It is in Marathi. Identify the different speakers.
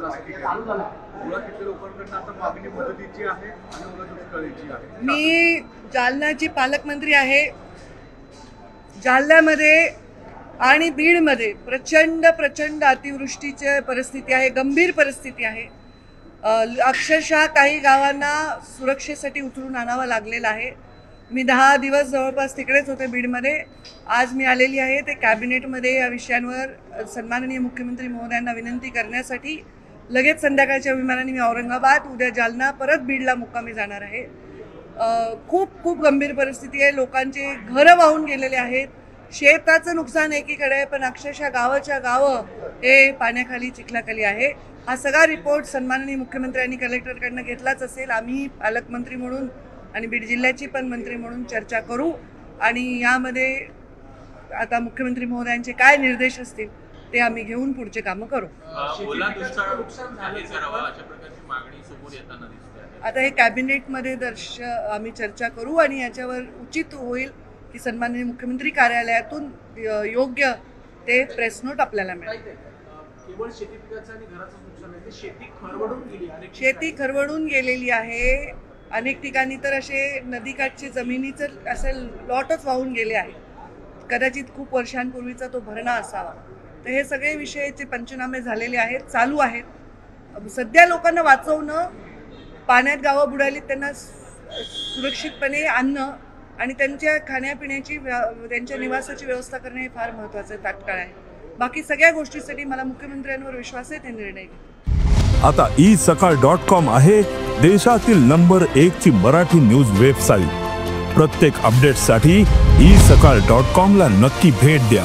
Speaker 1: दुष्काळासाठी ओला किती लोकांकडून आता मागणी मदतीची आहे आणि ओला दुष्काळाची आहे।
Speaker 2: मी जालन्याची पालकमंत्री आहे। जालन्यामध्ये आणि बीडमध्ये प्रचंड अतिवृष्टीची परिस्थिती आहे, गंभीर परिस्थिती आहे। अक्षरशः काही गावांना सुरक्षेसाठी उतरून आणावं लागलेलं आहे। मी 10 दिवस जवळपास तिकडेच होते बीडमध्ये। आज मी आलेली आहे ते कॅबिनेटमध्ये या विषयांवर सन्माननीय मुख्यमंत्री महोदयांना विनंती करण्यासाठी। लगेच संध्याकाळच्या विमानाने मी औरंगाबाद, उद्या जालना, परत बीडला मुक्कामी जाणार आहे। खूप गंभीर परिस्थिती आहे। लोकांचे घरं वाहून गेलेले आहेत, शेताचं नुकसान एकीकडे आहे, पण अक्षरशः गावाच्या गावं हे पाण्याखाली चिखलाखाली आहे। हा सगळा रिपोर्ट सन्माननीय मुख्यमंत्र्यांनी कलेक्टरकडनं घेतलाच असेल। आम्ही पालकमंत्री म्हणून आणि बीड जिल्ह्याची पण मंत्री म्हणून चर्चा करू आणि यामध्ये आता मुख्यमंत्री महोदयांचे काय निर्देश असतील ते आम्ही घेऊन पुढचे कामं करू। आता हे कॅबिनेटमध्ये आम्ही चर्चा करू आणि याच्यावर उचित होईल की सन्माननीय मुख्यमंत्री कार्यालयातून योग्य ते प्रेस नोट आपल्याला मिळेल।
Speaker 3: केवळ शेती पिकाचं आणि घराचं नुकसान आहे, शेती खरवडून गेली आहे।
Speaker 2: शेती खरवडून गेलेली आहे। अनेक ठिकाणी तर असे नदीकाठचे जमिनीचं असे लॉटच वाहून गेले आहे। कदाचित खूप वर्षांपूर्वीचा तो भरणा असावा। तर हे सगळे विषयाचे पंचनामे झालेले आहेत, चालू आहेत। सध्या लोकांना वाचवणं, पाण्यात गावं बुडाली त्यांना सुरक्षितपणे आणणं आणि त्यांच्या खाण्यापिण्याची, त्यांच्या निवासाची व्यवस्था करणे हे फार महत्त्वाचं तात्काळ आहे। बाकी सगळ्या गोष्टींसाठी मला मुख्यमंत्र्यांवर विश्वास आहे, ते निर्णय घेतील।
Speaker 4: आता isakal.com आहे देशातील नंबर 1 ची मराठी न्यूज वेबसाईट। प्रत्येक अपडेटसाठी isakal.com ला नक्की भेट द्या।